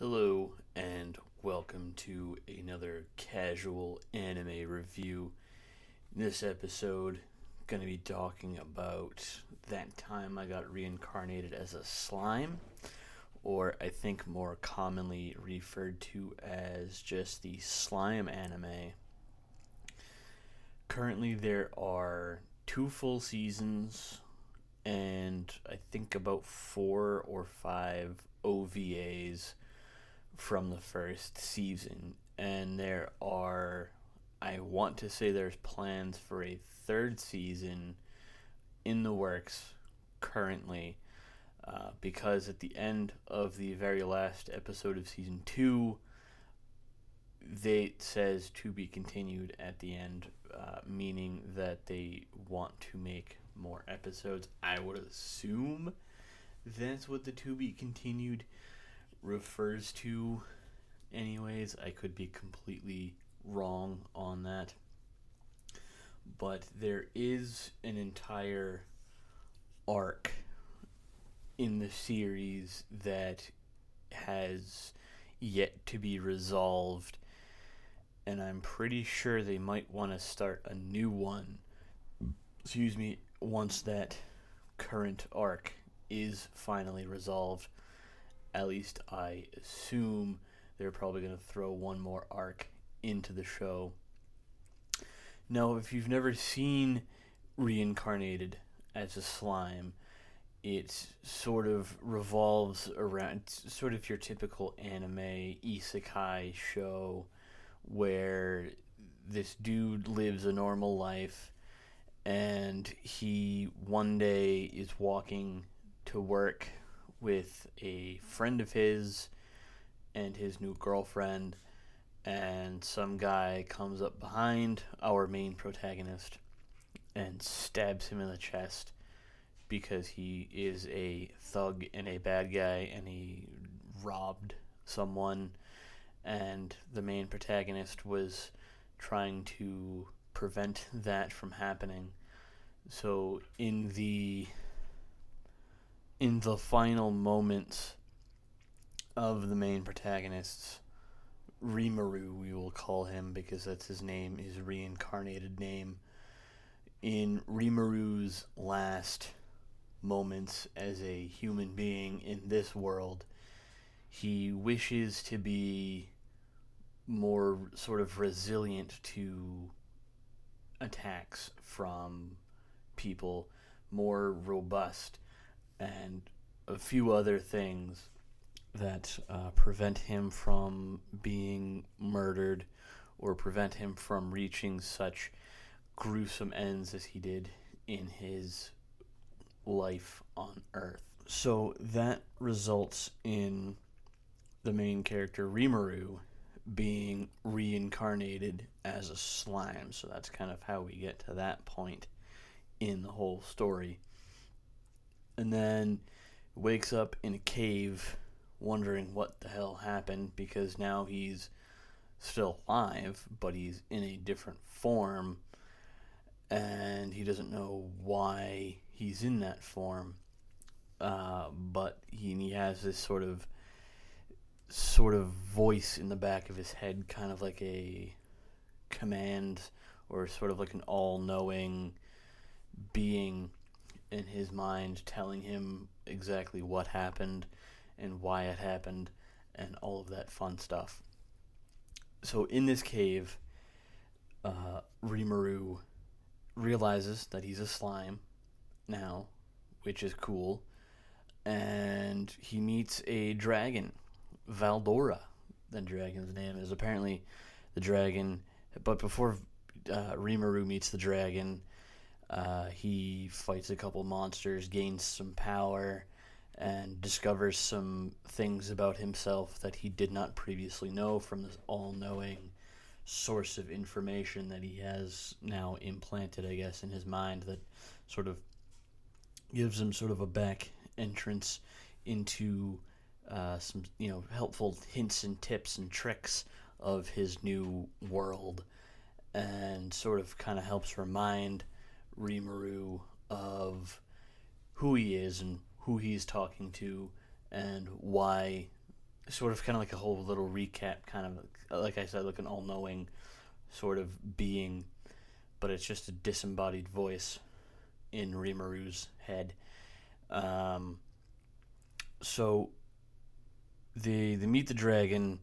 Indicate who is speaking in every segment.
Speaker 1: Hello, and welcome to another casual anime review. In this episode, going to be talking about that time I got reincarnated as a slime, or I think more commonly referred to as just the slime anime. Currently, there are 2 full seasons, and I think about 4 or 5 OVAs from the first season, and I want to say there's plans for a third season in the works currently, because at the end of the very last episode of season 2, it says to be continued at the end, meaning that they want to make more episodes. I would assume that's what the to be continued refers to. Anyways, I could be completely wrong on that. But there is an entire arc in the series that has yet to be resolved, and I'm pretty sure they might want to start a new one, once that current arc is finally resolved. At least I assume they're probably going to throw one more arc into the show. Now, if you've never seen Reincarnated as a slime, it sort of revolves around sort of your typical anime isekai show where this dude lives a normal life, and he one day is walking to work with a friend of his and his new girlfriend, and some guy comes up behind our main protagonist and stabs him in the chest because he is a thug and a bad guy and he robbed someone, and the main protagonist was trying to prevent that from happening. So in the final moments of the main protagonist's Rimuru, we will call him because that's his name, his reincarnated name. In Rimuru's last moments as a human being in this world, he wishes to be more sort of resilient to attacks from people, more robust, and a few other things that prevent him from being murdered or prevent him from reaching such gruesome ends as he did in his life on Earth. So that results in the main character Rimuru being reincarnated as a slime. So that's kind of how we get to that point in the whole story. And then wakes up in a cave wondering what the hell happened, because now he's still alive, but he's in a different form, and he doesn't know why he's in that form. But he has this sort of voice in the back of his head, kind of like a command or sort of like an all-knowing being in his mind telling him exactly what happened and why it happened and all of that fun stuff. So in this cave, Rimuru realizes that he's a slime now, which is cool, and he meets a dragon, Valdora. The dragon's name is apparently the dragon. But before Rimuru meets the dragon, he fights a couple monsters, gains some power, and discovers some things about himself that he did not previously know from this all-knowing source of information that he has now implanted, I guess, in his mind, that sort of gives him sort of a back entrance into some, helpful hints and tips and tricks of his new world, and sort of kind of helps remind Rimuru of who he is and who he's talking to and why sort of kind of like a whole little recap, kind of like I said, like an all-knowing sort of being, but it's just a disembodied voice in Rimaru's head. Um, so they meet the dragon,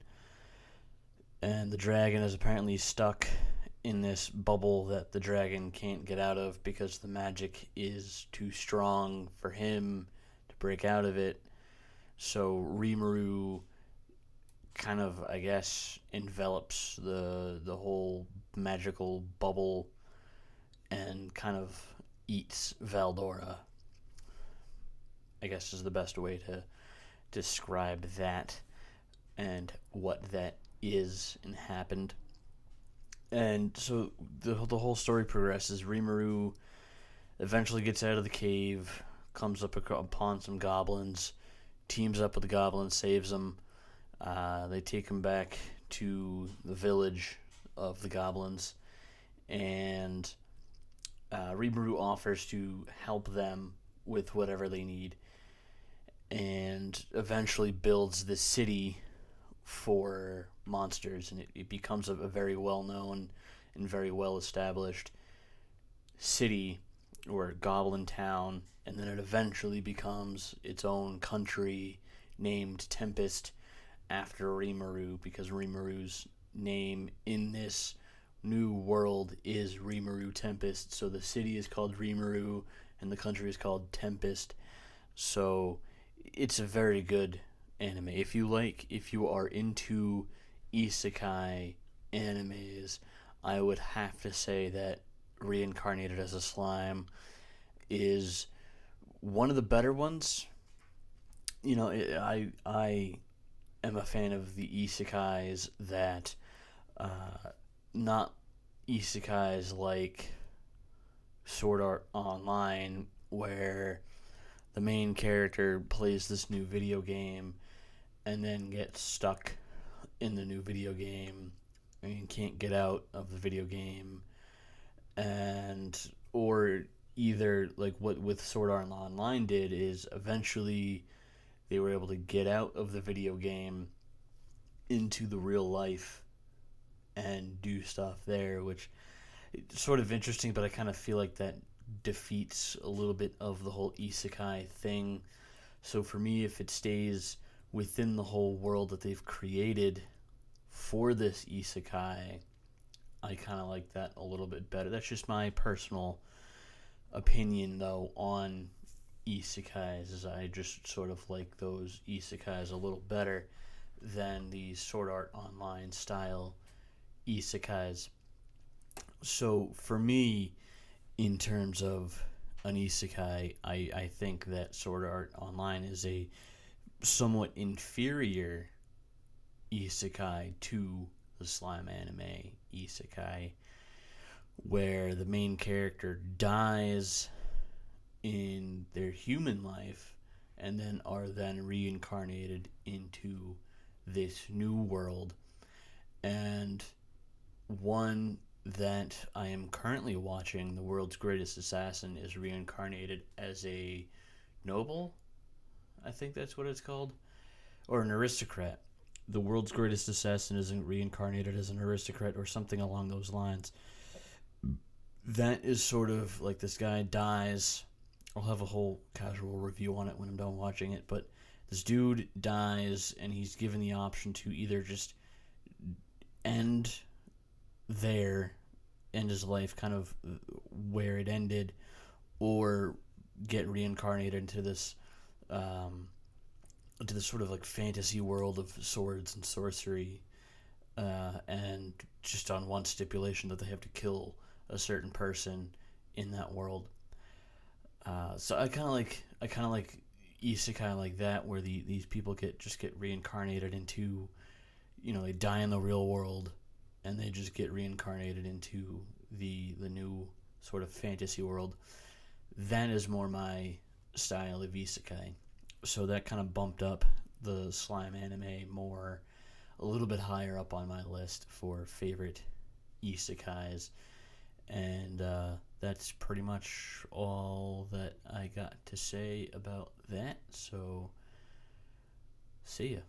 Speaker 1: and the dragon is apparently stuck in this bubble that the dragon can't get out of because the magic is too strong for him to break out of it. So Rimuru kind of, I guess, envelops the whole magical bubble and kind of eats Valdora. I guess is the best way to describe that and what that is and happened. And so the whole story progresses. Rimuru eventually gets out of the cave, comes up upon some goblins, teams up with the goblins, saves them. They take him back to the village of the goblins, and Rimuru offers to help them with whatever they need, and eventually builds this city for monsters, and it becomes a very well-known and very well-established city or goblin town, and then it eventually becomes its own country named Tempest after Rimuru, because Rimuru's name in this new world is Rimuru Tempest. So the city is called Rimuru and the country is called Tempest. So it's a very good anime. If you are into isekai animes, I would have to say that Reincarnated as a Slime is one of the better ones. You know, I am a fan of the isekais that, not isekais like Sword Art Online, where the main character plays this new video game and then gets stuck in the new video game and can't get out of the video game, and or either like what with Sword Art Online did is eventually they were able to get out of the video game into the real life and do stuff there, which is sort of interesting, but I kind of feel like that defeats a little bit of the whole isekai thing. So for me, if it stays within the whole world that they've created for this isekai, I kind of like that a little bit better. That's just my personal opinion, though, on isekais, is I just sort of like those isekais a little better than the Sword Art Online style isekais. So for me, in terms of an isekai, I think that Sword Art Online is a somewhat inferior isekai to the slime anime isekai, where the main character dies in their human life and then are then reincarnated into this new world. And one that I am currently watching, The World's Greatest Assassin, is reincarnated as a noble. I think that's what it's called. Or an aristocrat. The World's Greatest Assassin is reincarnated as an aristocrat or something along those lines. That is sort of like this guy dies. I'll have a whole casual review on it when I'm done watching it. But this dude dies and he's given the option to either just end his life kind of where it ended, or get reincarnated into this sort of like fantasy world of swords and sorcery, and just on one stipulation that they have to kill a certain person in that world. So I kind of like isekai like that, where these people get reincarnated into, they die in the real world and they just get reincarnated into the new sort of fantasy world. That is more my style of isekai. So that kind of bumped up the slime anime more, a little bit higher up on my list for favorite isekais. And that's pretty much all that I got to say about that. So, see ya.